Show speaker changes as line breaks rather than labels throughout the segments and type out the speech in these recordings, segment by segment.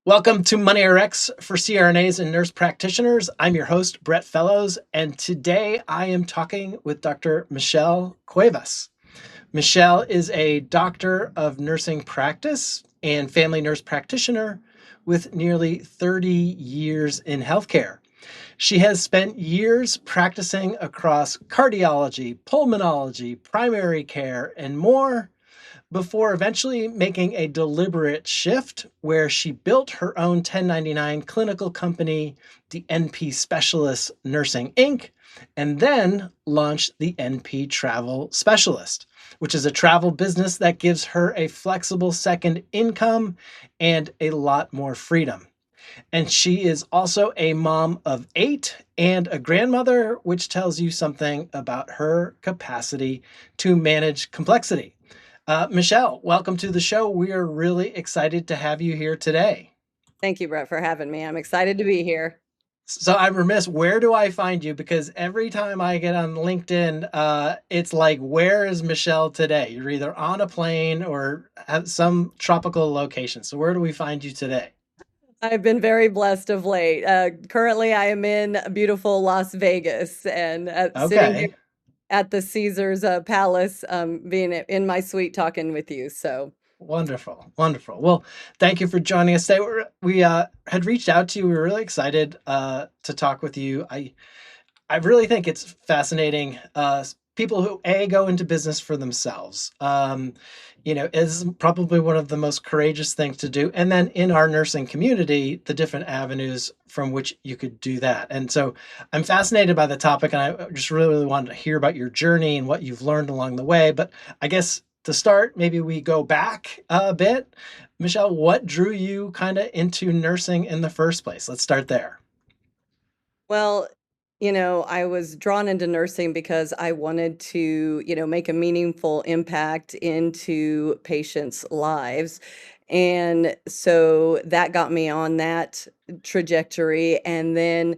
Welcome to Money RX for CRNAs and nurse practitioners. I'm your host, Brett Fellows, and today I am talking with Dr. Michelle Cuevas. Michelle is a doctor of nursing practice and family nurse practitioner with nearly 30 years in healthcare. She has spent years practicing across cardiology, pulmonology, primary care, and more before eventually making a deliberate shift where she built her own 1099 clinical company, the NP Specialist Nursing Inc., and then launched the NP Travel Specialist, which is a travel business that gives her a flexible second income and a lot more freedom. And she is also a mom of 8 and a grandmother, which tells you something about her capacity to manage complexity. Michelle, welcome to the show. We are really excited to have you here today.
Thank you, Brett, for having me. I'm excited to be here.
So I'm remiss, where do I find you? Because every time I get on LinkedIn, it's like, where is Michelle today? You're either on a plane or at some tropical location. So where do we find you today?
I've been very blessed of late. Currently, I am in beautiful Las Vegas and sitting here
Okay.
at the Caesars Palace, being in my suite talking with you. So,
Wonderful, wonderful. Well, thank you for joining us today. We had reached out to you. We were really excited to talk with you. I really think it's fascinating. People who go into business for themselves, is probably one of the most courageous things to do. And then in our nursing community, the different avenues from which you could do that. And so I'm fascinated by the topic, and I just really wanted to hear about your journey and what you've learned along the way. But I guess to start, maybe we go back a bit. Michelle, what drew you kind of into nursing in the first place? Let's start there.
well, I was drawn into nursing because I wanted to, make a meaningful impact into patients' lives. And so that got me on that trajectory. And then,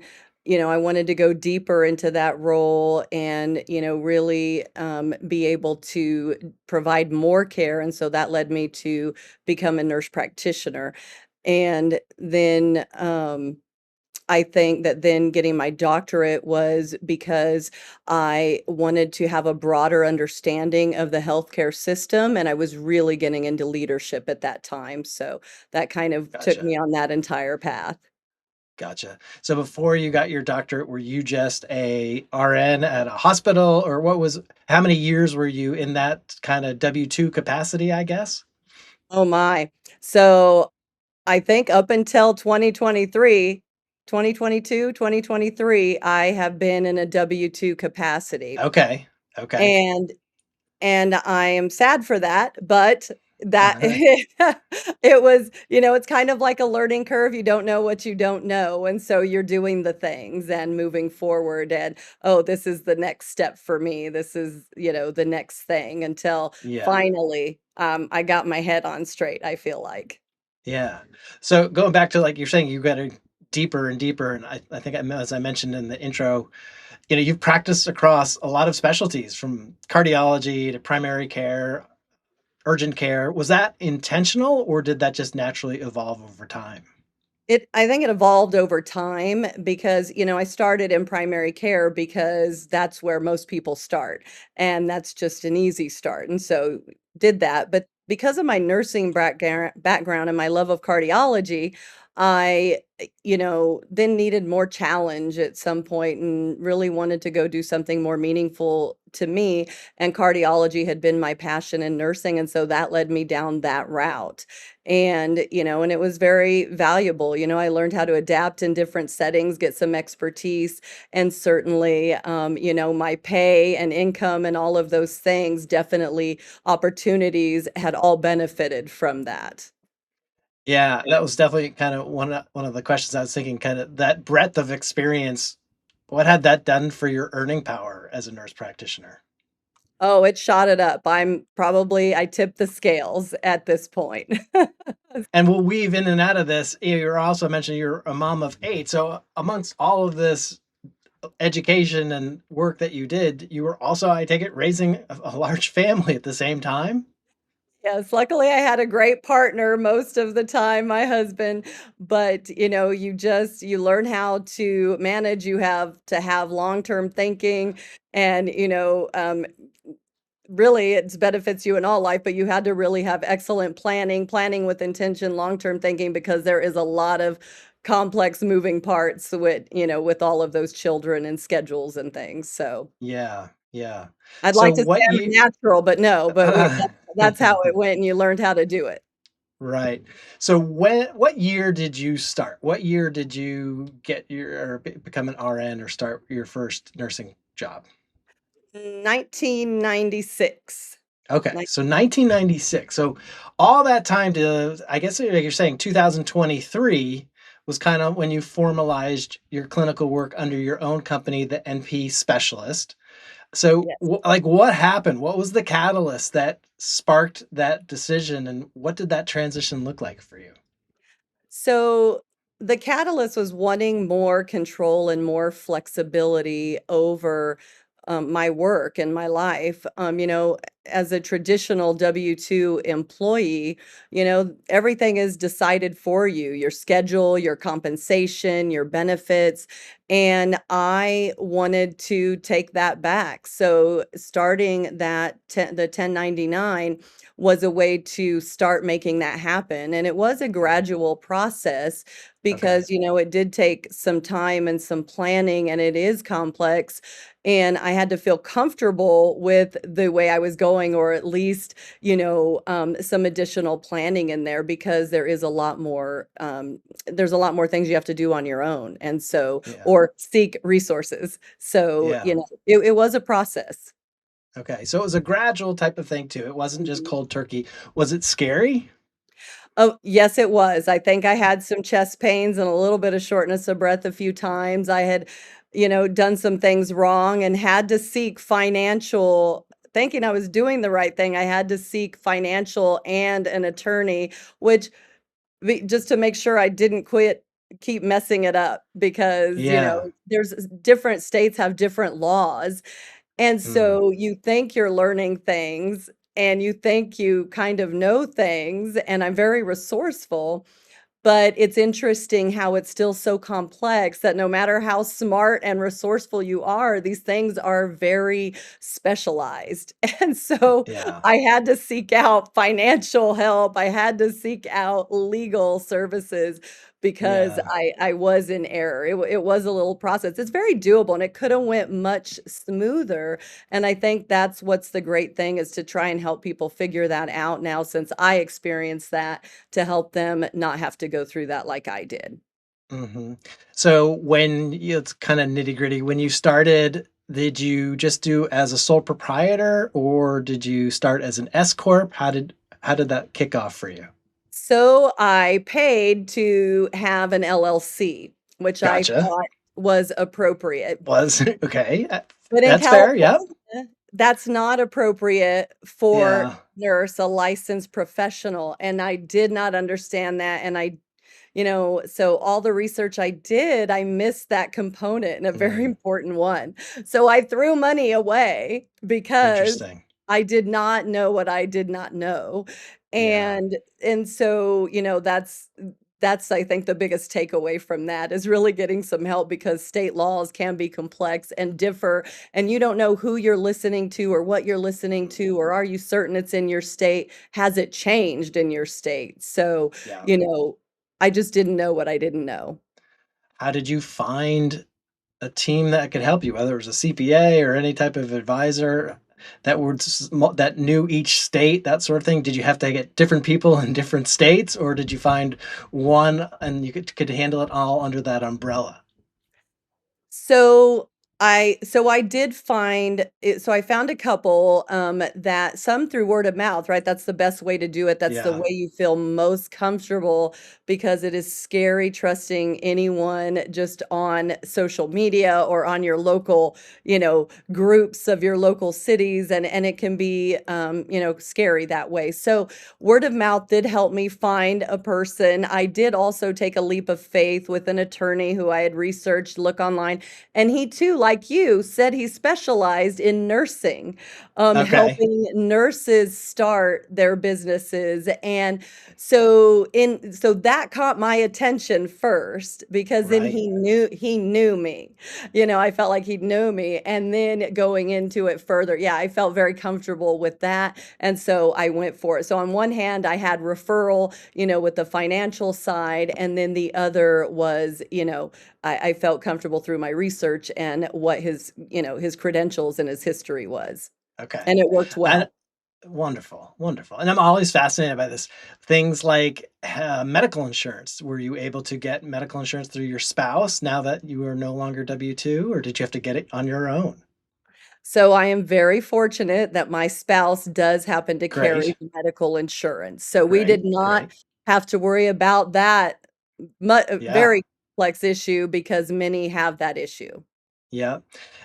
I wanted to go deeper into that role and, really be able to provide more care. And so that led me to become a nurse practitioner. And then, I think that then getting my doctorate was because I wanted to have a broader understanding of the healthcare system, and I was really getting into leadership at that time, so that kind of took
Gotcha.
me on that entire path.
Gotcha. So before you got your doctorate, were you just a RN at a hospital, or how many years were you in that kind of W-2 capacity, I guess?
Oh my. So, I think up until 2023, I have been in a W-2 capacity,
Okay. Okay.
and I am sad for that, but that
Uh-huh.
it was it's kind of like a learning curve, you don't know what you don't know, and so you're doing the things and moving forward and, "Oh, this is the next step for me. This is, the next thing," until
Yeah.
finally, I got my head on straight, I feel like.
Yeah. So going back to, like you're saying, you got deeper and deeper, and I think as I mentioned in the intro, you've practiced across a lot of specialties from cardiology to primary care, urgent care. Was that intentional, or did that just naturally evolve over time?
I think it evolved over time because, I started in primary care because that's where most people start, and that's just an easy start, and so did that, but because of my nursing background and my love of cardiology, I, then needed more challenge at some point and really wanted to go do something more meaningful to me, and cardiology had been my passion in nursing, and so that led me down that route. And, and it was very valuable. I learned how to adapt in different settings, get some expertise, and certainly, my pay and income and all of those things, definitely opportunities had all benefited from that.
Yeah, that was definitely kind of one of the questions I was thinking, kind of that breadth of experience. What had that done for your earning power as a nurse practitioner?
Oh, it shot it up. I tipped the scales at this point.
And we'll weave in and out of this. You're also mentioning you're a mom of 8. So amongst all of this education and work that you did, you were also, I take it, raising a large family at the same time?
Yes, luckily I had a great partner most of the time, my husband, but, you learn how to manage, you have to have long-term thinking and, really it's benefits you in all life, but you had to really have excellent planning with intention, long-term thinking because there is a lot of complex moving parts with all of those children and schedules and things, so
Yeah, yeah.
I'd
So
like to say
what
I'm
you
a natural, but no, but that's how it went and you learned how to do it.
Right. So what year did you start? What year did you get your or become an RN or start your first nursing job?
1996.
Okay,
Nine
so 1996. So all that time to, I guess like you're saying 2023 was kind of when you formalized your clinical work under your own company, the NP specialist. So
Yes.
like what happened? What was the catalyst that sparked that decision and what did that transition look like for you?
So the catalyst was wanting more control and more flexibility over my work and my life. As a traditional W-2 employee, everything is decided for you, your schedule, your compensation, your benefits. And I wanted to take that back. So starting the 1099 was a way to start making that happen. And it was a
Mhm.
gradual process
Okay.
because, it did take some time and some planning and it is complex. And I had to feel comfortable with the way I was going, or at least, some additional planning in there because there's a lot more things you have to do on your own. And so,
Yeah.
or seek resources. So,
Yeah.
it was a process.
Okay. So it was a gradual type of thing too. It wasn't just cold turkey. Was it scary?
Oh, yes, it was. I think I had some chest pains and a little bit of shortness of breath a few times. I had, done some things wrong and had to seek financial thinking I was doing the right thing. I had to seek financial and an attorney, which just to make sure I didn't keep messing it up because,
Yeah.
there's different states have different laws and
Mm.
so you think you're learning things and you think you kind of know things, and I'm very resourceful, but it's interesting how it's still so complex that no matter how smart and resourceful you are, these things are very specialized. And so
Yeah.
I had to seek out financial help. I had to seek out legal services because
Yeah.
I was in error. It was a little process. It's very doable and it could have went much smoother. And I think that's what's the great thing is to try and help people figure that out now since I experienced that to help them not have to go through that like I did.
Mhm. So when it's kinda nitty-gritty, when you started, did you just do as a sole proprietor or did you start as an S corp? How did that kick off for you?
So I paid to have an LLC, which I
Gotcha.
thought was appropriate.
Was okay,
But in
that's fair, yep.
California, that's not appropriate for
Yeah.
nurse, a licensed professional, and I did not understand that, and so all the research I did, I missed that component and a very
Mm,
important one. So I threw money away because
interesting.
I did not know what I did not know.
Yeah.
And so, that's I think the biggest takeaway from that is really getting some help because state laws can be complex and differ and you don't know who you're listening to or what you're listening to or are you certain it's in your state? Has it changed in your state? So,
Yeah.
you know, I just didn't know what I didn't know.
How did you find a team that could help you, whether it was a CPA or any type of advisor that knew each state, that sort of thing? Did you have to get different people in different states, or did you find one and you could handle it all under that umbrella?
So I did find it so I found a couple, that some through word of mouth, right? That's the best way to do it. That's the
Yeah.
way you feel most comfortable because it is scary trusting anyone just on social media or on your local, groups of your local cities, and it can be, scary that way. So word of mouth did help me find a person. I did also take a leap of faith with an attorney who I had researched, look online, and he too like you, said he specialized in nursing,
Okay.
helping nurses start their businesses. And so that caught my attention first because then
Right.
he knew me. I felt like he knew me. And then going into it further, yeah, I felt very comfortable with that. And so I went for it. So on one hand, I had referral, with the financial side, and then the other was, I felt comfortable through my research and what his credentials and his history was.
Okay.
And it worked
And
well.
wonderful, wonderful. And I'm always fascinated by this. Things like medical insurance. Were you able to get medical insurance through your spouse now that you are no longer W-2, or did you have to get it on your own?
So I am very fortunate that my spouse does happen to carry
Great,
medical insurance. So we did
great,
not
great.
have to worry about that
Yeah,
very complex issue because many have that issue.
yeah.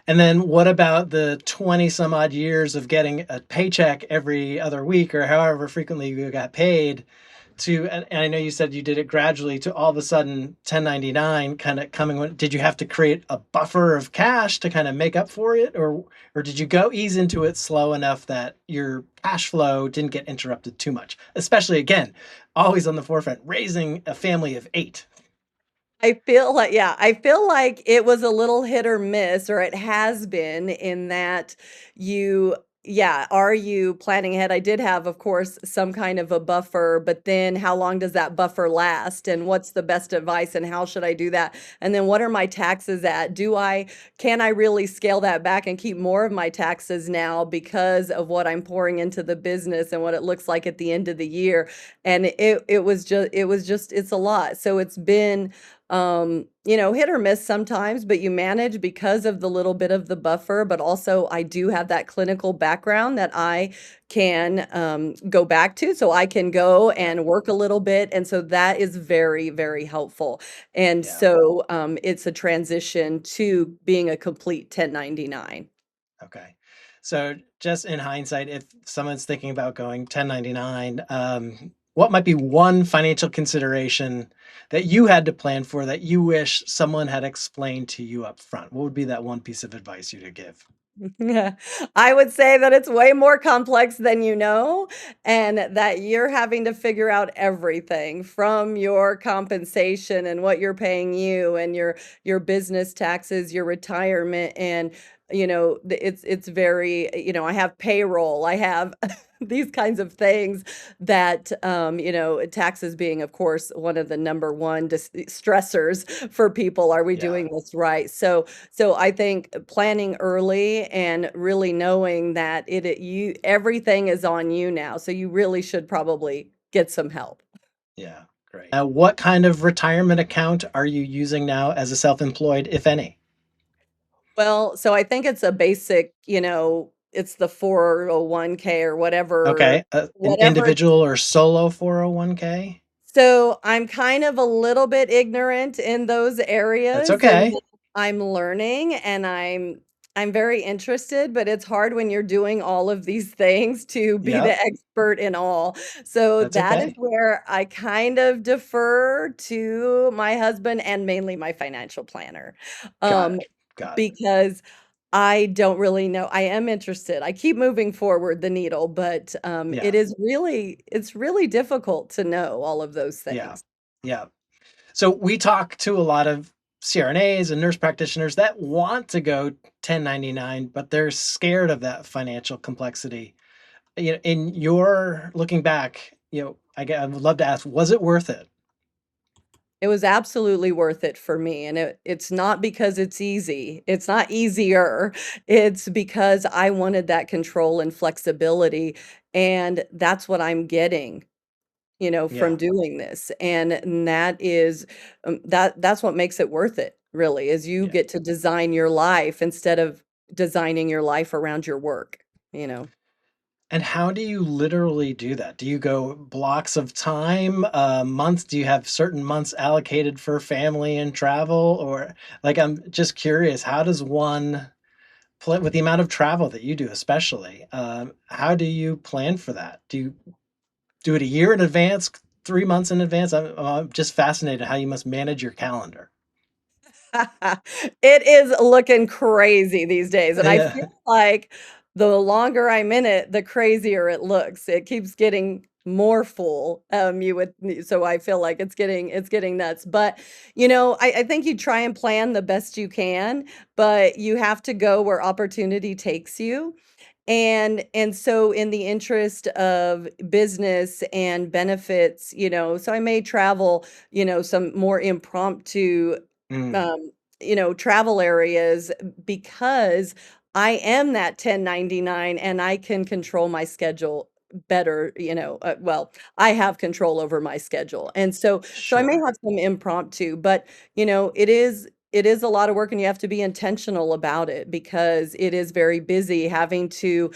And then what about the 20 some odd years of getting a paycheck every other week or however frequently you got paid to, and I know you said you did it gradually to all of a sudden 1099 kind of coming when, did you have to create a buffer of cash to kind of make up for it, or did you go ease into it slow enough that your cash flow didn't get interrupted too much? Especially again, always on the forefront, raising a family of 8.
I feel like it was a little hit or miss, or it has been in that you yeah, are you planning ahead? I did have, of course, some kind of a buffer, but then how long does that buffer last? And what's the best advice and how should I do that? And then what are my taxes at? Can I really scale that back and keep more of my taxes now because of what I'm pouring into the business and what it looks like at the end of the year? And it was just it's a lot. So it's been hit or miss sometimes, but you manage because of the little bit of the buffer. But also, I do have that clinical background that I can go back to. So I can go
Yeah,
and work a little bit. And so that is very, very helpful. And
yeah.
so it's a transition to being a complete 1099.
Okay. So just in hindsight, if someone's thinking about going 1099, what might be one financial consideration that you had to plan for that you wish someone had explained to you up front? What would be that one piece of advice you'd give?
Yeah. I would say that it's way more complex than you know, and that you're having to figure out everything from your compensation and what you're paying you and your business taxes, your retirement, and it's very, I have payroll, I have these kinds of things that taxes being, of course, one of the number one stressors for people. Are we
Yeah,
doing this right? So I think planning early and really knowing that you everything is on you now. So you really should probably get some help.
yeah, great. What kind of retirement account are you using now as a self-employed, if any?
Well, so I think it's a basic, it's the 401k or
Okay, an
whatever
individual or solo 401k?
So, I'm kind of a little bit ignorant in those
That's
areas, and
okay.
I'm learning, and I'm very interested, but it's hard when you're doing all of these things to be
Yep,
the expert in all. So,
that's
that is
okay.
where I kind of defer to my husband and mainly my financial planner,
Got
um,
it. Got it.
because I don't really know. I am interested. I keep moving forward the needle, but,
Yeah,
it's really difficult to know all of those
yeah,
things.
yeah. So we talk to a lot of CRNAs and nurse practitioners that want to go 1099, but they're scared of that financial complexity. In your looking back, I would love to ask, was it worth it?
It was absolutely worth it for me, and it's not because it's easy. It's not easier. It's because I wanted that control and flexibility, and that's what I'm getting, from
Yeah,
doing this, and that is, that's what makes it worth it, really, is you
yeah.
get to design your life instead of designing your life around your work, you know?
And how do you literally do that? Do you go blocks of time, months? Do you have certain months allocated for family and travel? Or like, I'm just curious, how does one with the amount of travel that you do, especially, how do you plan for that? Do you do it a year in advance, 3 months in advance? I'm just fascinated how you must manage your calendar.
It is looking crazy these days, and I feel
Yeah.
like the longer I'm in it, the crazier it looks. It keeps getting more full. So I feel like it's getting nuts. But I think you try and plan the best you can, but you have to go where opportunity takes you. And so in the interest of business and benefits, so I may travel, some more impromptu
Mm,
um, travel areas because I am that 1099 and I can control my schedule better, well, I have control over my schedule. And so I may
sure.
have some impromptu, but it is a lot of work and you have to be intentional about it because it is very busy having to,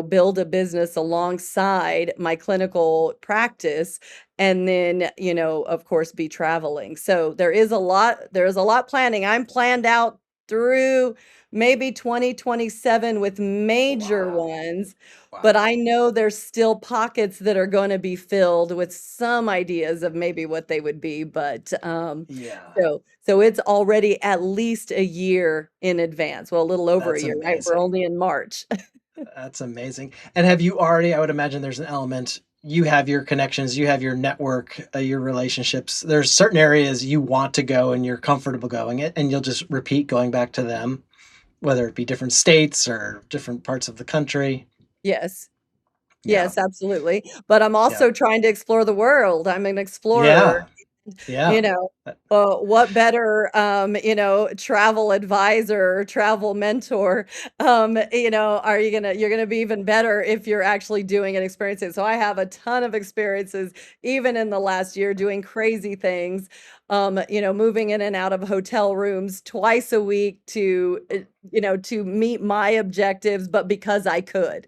build a business alongside my clinical practice and then, of course, be traveling. So there is a lot planning. I'm planned out through maybe 2027 with major
Wow.
ones, but
Wow.
I know there's still pockets that are going to be filled with some ideas of maybe what they would be, but
Yeah.
so it's already at least a year in advance. Well, a little over a
That's
year, right? We're
amazing.
only in March.
That's amazing. And have you already, I would imagine there's an element, you have your connections, you have your network, your relationships. There's certain areas you want to go and you're comfortable going it, and you'll just repeat going back to them, whether it be different states or different parts of the country.
Yes.
Yeah.
Yes, absolutely. But I'm
Yeah.
also trying to explore the world. I'm an explorer.
Yeah. Yeah.
You know,
Uh,
what better, travel advisor or travel mentor, you're gonna be even better if you're actually doing and experiencing. So I have a ton of experiences, even in the last year, doing crazy things, moving in and out of hotel rooms twice a week to meet my objectives, but because I could.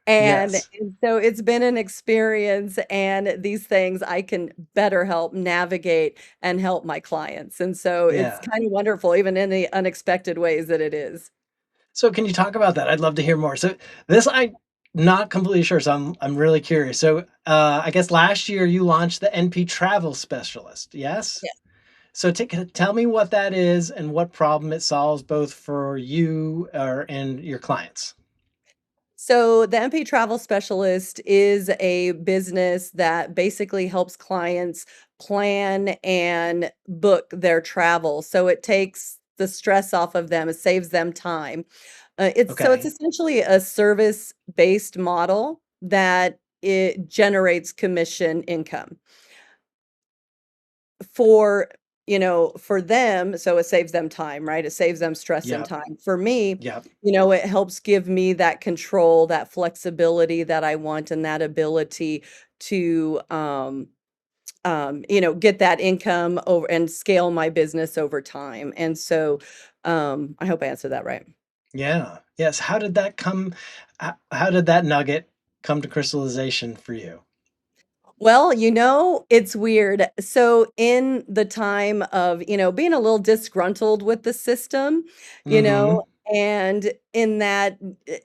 And
Yes.
and so it's been an experience, and these things I can better help navigate and help my clients, and so it's
Yeah.
kind of wonderful even in the unexpected ways that it is.
So can you talk about that? I'd love to hear more. So this I'm not completely sure, so I'm really curious. So I guess last year you launched the NP Travel Specialist, yes?
Yeah.
So tell me what that is and what problem it solves both for you and your clients.
So the MP Travel Specialist is a business that basically helps clients plan and book their travel. So it takes the stress off of them, it saves them time. It's
Okay.
essentially a service-based model that it generates commission income for for them. So it saves them time, right? It saves them stress and
Yep.
time. For me,
Yep.
it helps give me that control, that flexibility that I want, and that ability to get that income over and scale my business over time. And so I hope I answered that right.
Yeah. Yes. How did that come? How did that nugget come to crystallization for you?
Well, it's weird. So in the time of, being a little disgruntled with the system, you
Mm-hmm.
know, and in that,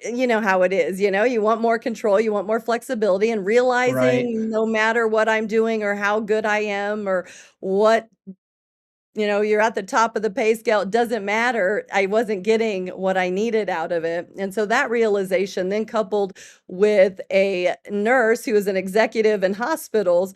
you know how it is, you want more control, you want more flexibility, and
Right.
realizing no matter what I'm doing or how good I am or what you're at the top of the pay scale. It doesn't matter. I wasn't getting what I needed out of it. And so that realization, then coupled with a nurse who was an executive in hospitals,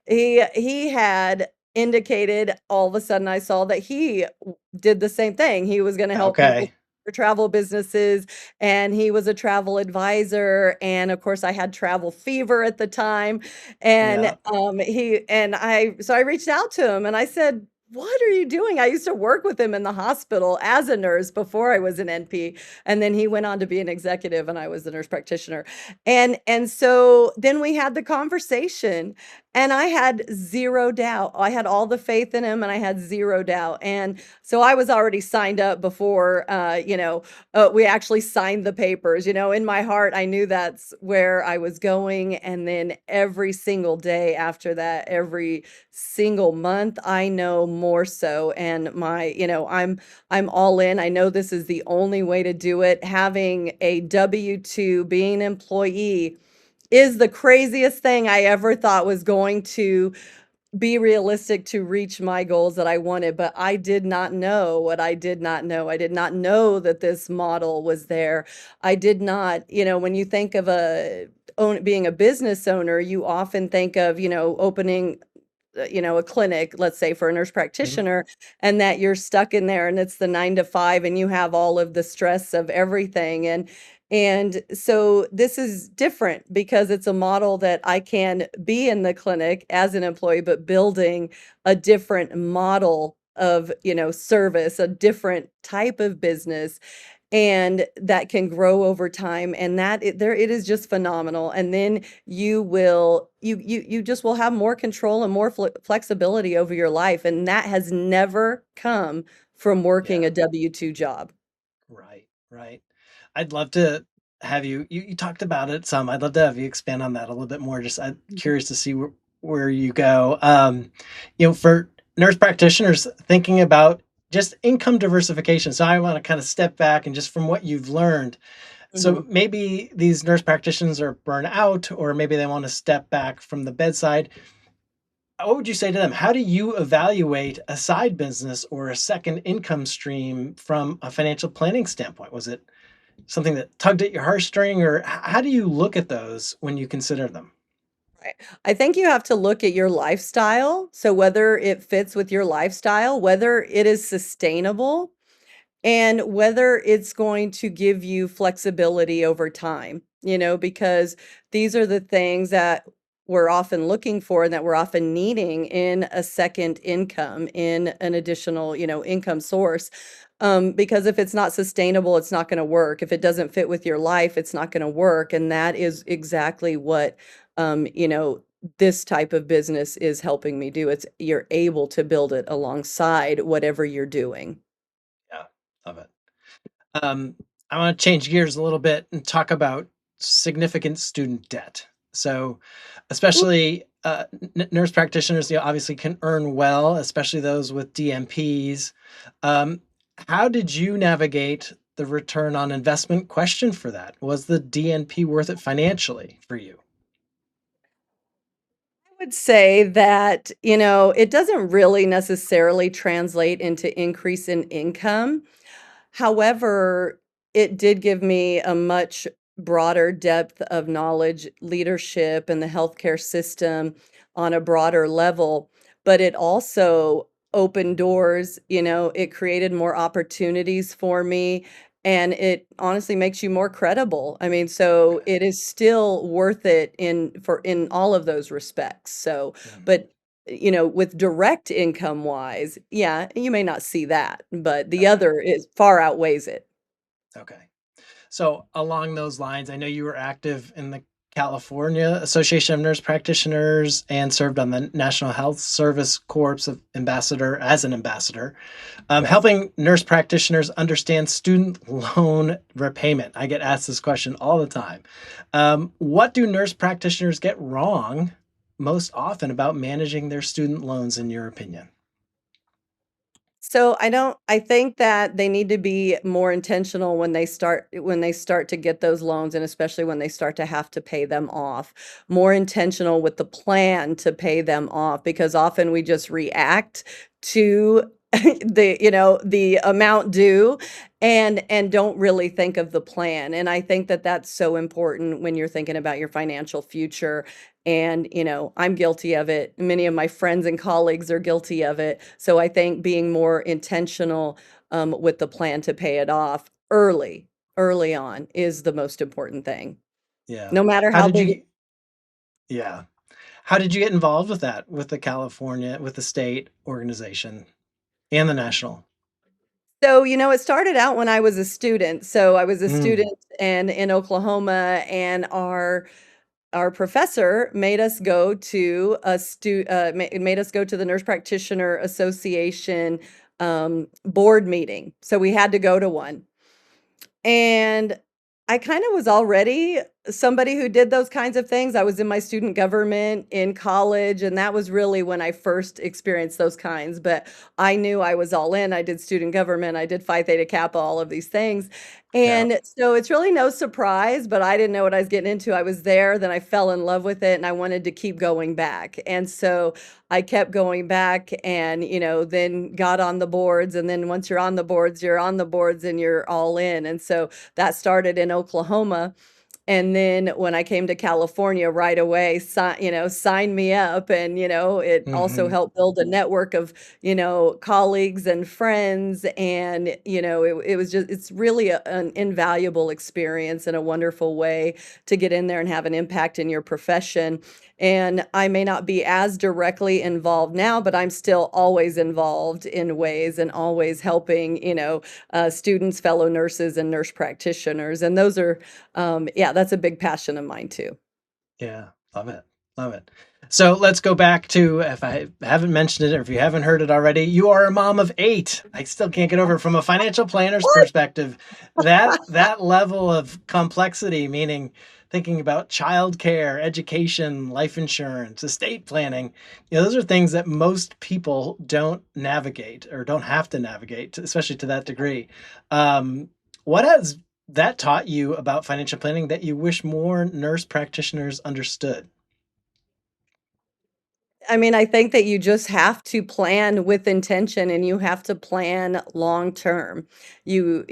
he had indicated all of a sudden I saw that he did the same thing. He was going to help people
Okay.
for travel businesses and he was a travel advisor, and of course I had travel fever at the time, and
Yeah.
I reached out to him and I said, "What are you doing?" I used to work with him in the hospital as a nurse before I was an NP, and then he went on to be an executive and I was the nurse practitioner. And so then we had the conversation and I had 0 doubt. I had all the faith in him and I had 0 doubt. And so I was already signed up before we actually signed the papers. In my heart I knew that's where I was going, and then every single day after that, every single month, I know more so, and I'm all in. I know this is the only way to do it. Having a W-2, being an employee is the craziest thing I ever thought was going to be realistic to reach my goals that I wanted, but I did not know what I did not know. I did not know that this model was there. I did not, when you think of being a business owner, you often think of, opening a clinic, let's say for a nurse
Mhm.
practitioner, and that you're stuck in there and it's the 9 to 5 and you have all of the stress of everything. And so this is different because it's a model that I can be in the clinic as an employee, but building a different model of, service, a different type of business and that can grow over time and it is just phenomenal, and then you just will have more control and more flexibility over your life, and that has never come from working
Yeah.
a W-2 job.
Right, right. I'd love to have you talked about it some. I'd love to have you expand on that a little bit more. Just I'm
Mhm,
curious to see where you go. For nurse practitioners thinking about just income diversification. So I want to kind of step back and just from what you've learned. So
mhm.
maybe these nurse practitioners are burnt out, or maybe they want to step back from the bedside. What would you say to them? How do you evaluate a side business or a second income stream from a financial planning standpoint? Was it something that tugged at your heartstring, or how do you look at those when you consider them?
Right. I think you have to look at your lifestyle, so whether it fits with your lifestyle, whether it is sustainable, and whether it's going to give you flexibility over time, because these are the things that we're often looking for and that we're often needing in a second income, in an additional, income source. Because if it's not sustainable, it's not going to work. If it doesn't fit with your life, it's not going to work. And that is exactly what, um, you know, this type of business is helping me do. It's you're able to build it alongside whatever you're doing.
Yeah, love it. Um, I want to change gears a little bit and talk about significant student debt. So, especially nurse practitioners, obviously can earn well, especially those with DNPs. Um, how did you navigate the return on investment question for that? Was the DNP worth it financially for you?
Would say that, it doesn't really necessarily translate into increase in income. However, it did give me a much broader depth of knowledge, leadership, and the healthcare system on a broader level, but it also opened doors, it created more opportunities for me, and it honestly makes you more credible. I mean, so
Okay.
it is still worth it in all of those respects. So,
Mhm.
but with direct income wise, yeah, you may not see that, but the
Okay.
other is far outweighs it.
Okay. So along those lines, I know you were active in the California Association of Nurse Practitioners and served on the National Health Service Corps of Ambassador as an ambassador,
Yes.
helping nurse practitioners understand student loan repayment. I get asked this question all the time. What do nurse practitioners get wrong most often about managing their student loans, in your opinion?
So I think that they need to be more intentional when they start to get those loans, and especially when they start to have to pay them off. More intentional with the plan to pay them off, because often we just react to the amount due, and don't really think of the plan. And I think that that's so important when you're thinking about your financial future. And, I'm guilty of it. Many of my friends and colleagues are guilty of it. So I think being more intentional with the plan to pay it off early on is the most important thing.
Yeah.
No matter
How
how
did you
big.
get? Yeah. How did you get involved with that, with with the state organization and the national?
So, it started out when I was a student. So I was a
Mm,
student and in Oklahoma, and our professor made us go to made us go to the Nurse Practitioner Association board meeting. So we had to go to one. And I kinda was already somebody who did those kinds of things. I was in my student government in college, and that was really when I first experienced those kinds. But I knew I was all in. I did student government, I did Phi Theta Kappa, all of these things.
Yeah.
And so it's really no surprise, but I didn't know what I was getting into. I was there, then I fell in love with it, and I wanted to keep going back. And so I kept going back and, then got on the boards. And then once you're on the boards, you're on the boards and you're all in. And so that started in Oklahoma. And then when I came to California right away, sign me up. And, it also
Hmm.
helped build a network of, colleagues and friends. And, it was just, it's really an invaluable experience and a wonderful way to get in there and have an impact in your profession. And I may not be as directly involved now, but I'm still always involved in ways and always helping, students, fellow nurses, and nurse practitioners. And those are yeah, that's a big passion of mine too.
Yeah. Love it. Love it. So let's go back to, if I haven't mentioned it or if you haven't heard it already, you are a mom of 8. I still can't get over it. From a financial planner's
What?
perspective, that level of complexity, meaning thinking about childcare, education, life insurance, estate planning, those are things that most people don't navigate or don't have to navigate, especially to that degree. What has that taught you about financial planning that you wish more nurse practitioners understood?
I mean, I think that you just have to plan with intention and you have to plan long term. You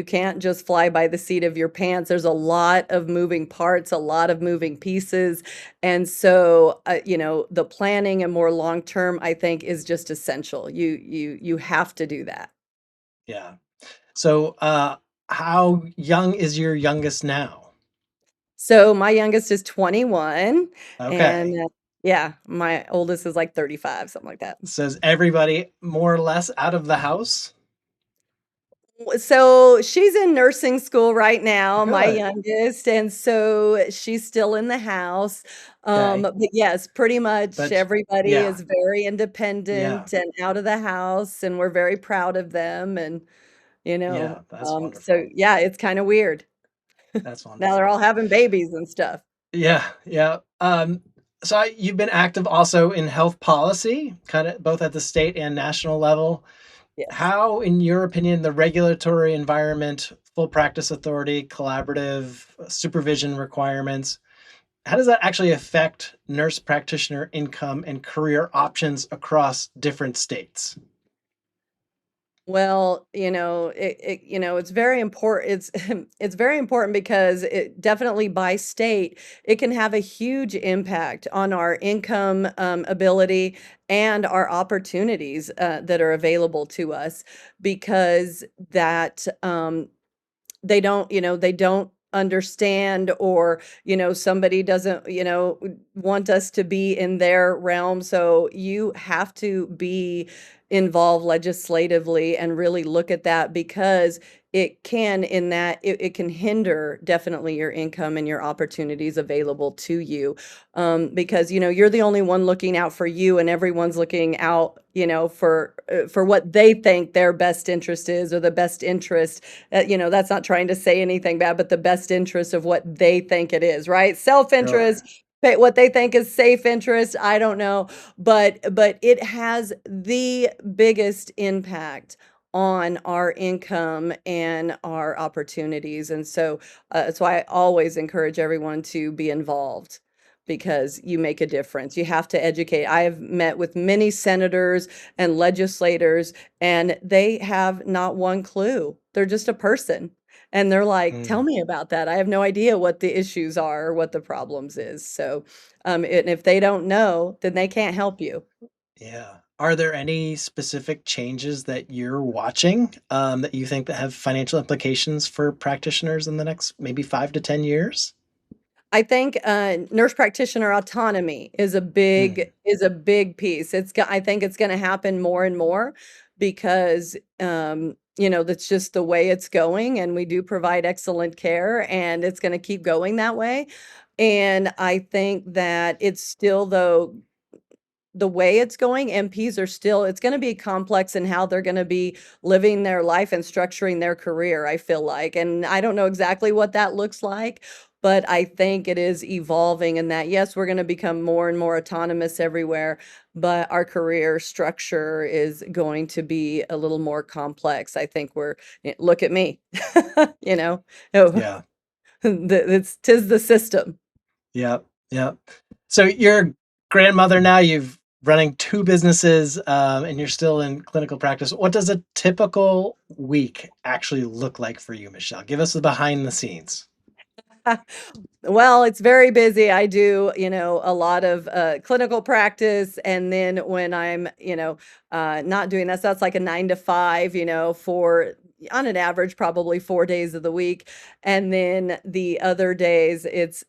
can't just fly by the seat of your pants. There's a lot of moving parts, a lot of moving pieces. And so, the planning and more long term, I think, is just essential. You have to do that.
Yeah. So, how young is your youngest now?
So my youngest is 21 and,
Okay.
yeah, my oldest is like 35, something like that.
Says everybody more or less out of the house?
So she's in nursing school right now, my
Good.
youngest, and so she's still in the house.
Okay.
But yes, pretty much
But
everybody
yeah,
is very
yeah,
independent and out of the house, and we're very proud of them. And,
yeah, that's
so
wonderful.
yeah, it's kind of weird.
That's
Now they're all
wonderful.
having babies and stuff.
Yeah, yeah. So you've been active also in health policy, kind of both at the state and national level.
Yes.
How, in your opinion, the regulatory environment, full practice authority, collaborative supervision requirements, how does that actually affect nurse practitioner income and career options across different states?
Well, it's very important. It's it's very important because it definitely by state, it can have a huge impact on our income ability and our opportunities that are available to us because that they don't understand or, somebody doesn't, want us to be in their realm. So you have to be involved legislatively and really look at that because it can hinder definitely your income and your opportunities available to you. Because, you're the only one looking out for you and everyone's looking out, for what they think their best interest is or the best interest that's not trying to say anything bad, but the best interest of what they think it is, right?
Sure.
Self-interest, what they think is safe interest, I don't know, but it has the biggest impact on our income and our opportunities, and so, that's why I always encourage everyone to be involved because you make a difference. You have to educate. I have met with many senators and legislators and they have not one clue. They're just a person. And they're like, "Tell
Mm,
me about that. I have no idea what the issues are or what the problems is." So, and if they don't know, then they can't help you.
yeah. Are there any specific changes that you're watching that you think that have financial implications for practitioners in the next maybe 5 to 10 years?
I think, nurse practitioner autonomy
Mm,
is a big piece. I think it's gonna happen more and more because, that's just the way it's going, and we do provide excellent care, and it's gonna keep going that way. And I think that it's still, though, the way it's going, MPs are still it's gonna be complex in how they're gonna be living their life and structuring their career, I feel like, and I don't know exactly what that looks like, but I think it is evolving in that, yes, we're going to become more and more autonomous everywhere, but our career structure is going to be a little more complex. I think look at me, you know, oh,
Yeah.
it's tis the system.
Yep. Yep. So you're a grandmother now. You've running two businesses, and you're still in clinical practice. What does a typical week actually look like for you, Michelle? Give us the behind the scenes.
Well, it's very busy. I do, a lot of clinical practice. And then when I'm, not doing that, so that's like a 9 to 5, for on an average, probably 4 days of the week. And then the other days, it's,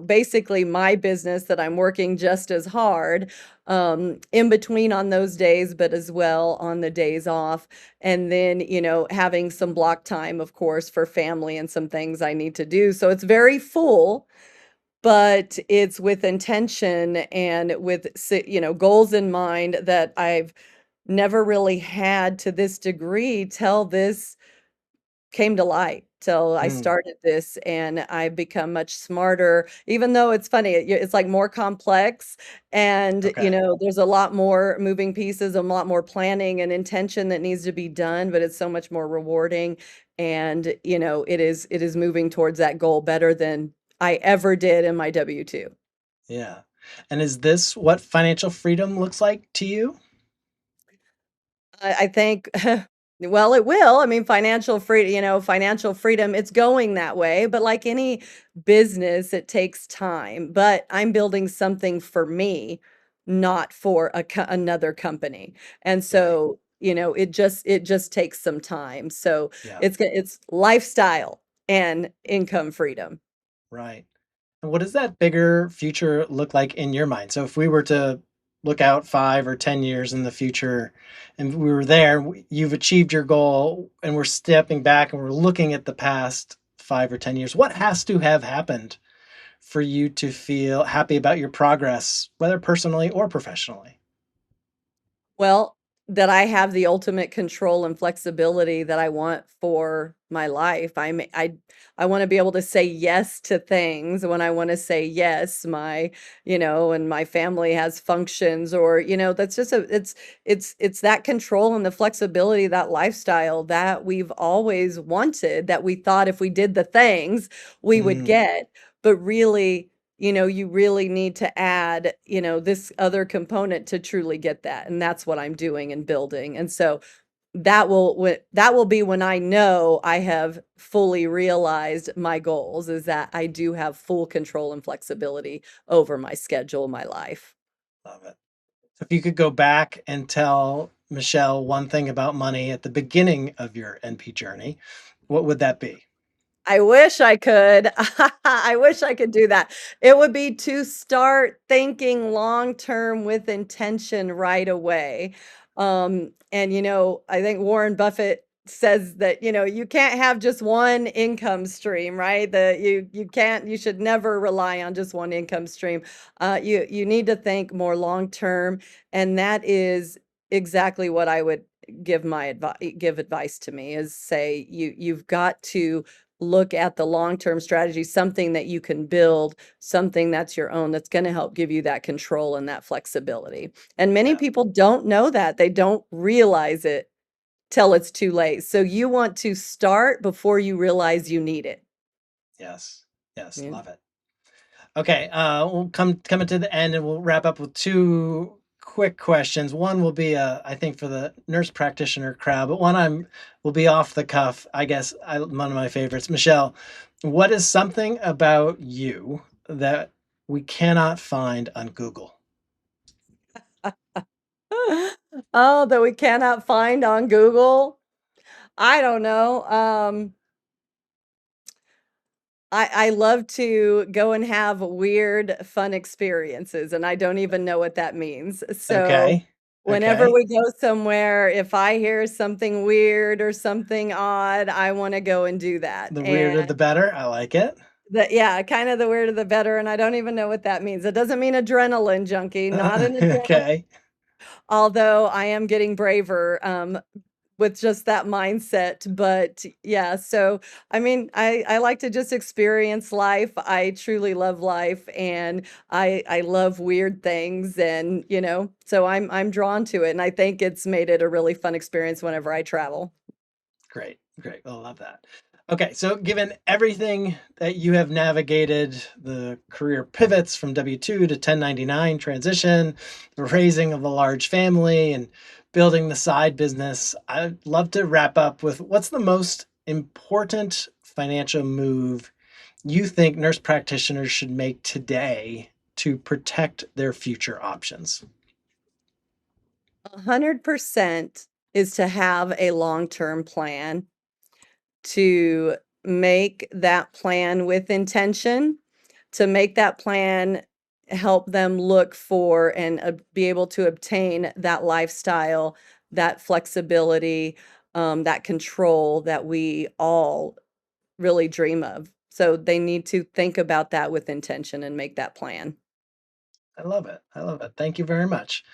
basically my business that I'm working just as hard in between on those days, but as well on the days off. And then, having some block time, of course, for family and some things I need to do. So it's very full, but it's with intention and with, goals in mind that I've never really had to this degree till this came to light, till I
Mm,
started this, and I've become much smarter, even though it's funny, it's like more complex, and,
okay.
there's a lot more moving pieces, a lot more planning and intention that needs to be done, but it's so much more rewarding, and, it is moving towards that goal better than I ever did in my W-2.
Yeah. And is this what financial freedom looks like to you?
I think well, it will. I mean, financial freedom, it's going that way, but like any business, it takes time. But I'm building something for me, not for another company. And
Right.
so, it just takes some time. So,
Yeah.
it's lifestyle and income freedom.
Right. And what does that bigger future look like in your mind? So if we were to look out 5 or 10 years in the future and we were there, you've achieved your goal and we're stepping back and we're looking at the past 5 or 10 years, what has to have happened for you to feel happy about your progress, whether personally or professionally?
Well, that I have the ultimate control and flexibility that I want for my life. I wanna be able to say yes to things when I wanna say yes. And my family has functions, or, that's just it's that control and the flexibility, that lifestyle that we've always wanted, that we thought if we did the things we would
Mm,
get. But really, you really need to add, this other component to truly get that, and that's what I'm doing and building, and so that will be when I know I have fully realized my goals, is that I do have full control and flexibility over my schedule, my life.
love it. So if you could go back and tell Michelle one thing about money at the beginning of your NP journey, what would that be?
I wish I could. I wish I could do that. It would be to start thinking long term with intention right away. And I think Warren Buffett says that, you can't have just one income stream, right? You should never rely on just one income stream. You need to think more long term, and that is exactly what I would give advice to me, is say you've got to look at the long-term strategy, something that you can build, something that's your own, that's gonna help give you that control and that flexibility. And many
Yeah.
people don't know that. They don't realize it till it's too late. So you want to start before you realize you need it.
Yes. Yes.
Yeah.
Love it. Okay, we'll coming to the end, and we'll wrap up with two quick questions. One will be, I think, for the nurse practitioner crowd, but one will be off the cuff. I guess one of my favorites. Michelle, what is something about you that we cannot find on Google?
Oh, that we cannot find on Google? I don't know. I love to go and have weird, fun experiences, and I don't even know what that means. So,
Okay,
whenever
okay.
we go somewhere, if I hear something weird or something odd, I wanna go and do that,
The
and
weirder, the better. I like it.
yeah, kinda the weirder the better, and I don't even know what that means. It doesn't mean adrenaline junkie, not an adrenaline,
Okay.
although I am getting braver, with just that mindset. But yeah, so I mean, I like to just experience life. I truly love life, and I love weird things, and so I'm drawn to it, and I think it's made it a really fun experience whenever I travel.
Great, great. I love that. Okay, so given everything that you have navigated, the career pivots from W-2 to 1099 transition, the raising of a large family, and building the side business, I'd love to wrap up with what's the most important financial move you think nurse practitioners should make today to protect their future options?
100% is to have a long-term plan, to make that plan with intention, to make that plan help them look for and be able to obtain that lifestyle, that flexibility, that control that we all really dream of. So they need to think about that with intention and make that plan.
I love it. I love it. Thank you very much.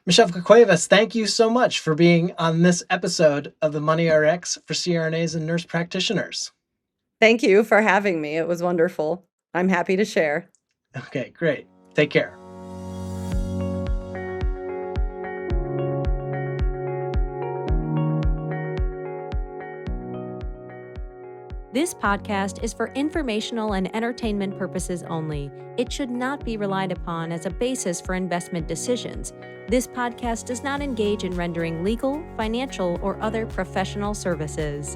Michelle Cuevas, thank you so much for being on this episode of the Money RX for CRNAs and nurse practitioners.
Thank you for having me. It was wonderful. I'm happy to share.
Okay, great. Take care.
This podcast is for informational and entertainment purposes only. It should not be relied upon as a basis for investment decisions. This podcast does not engage in rendering legal, financial, or other professional services.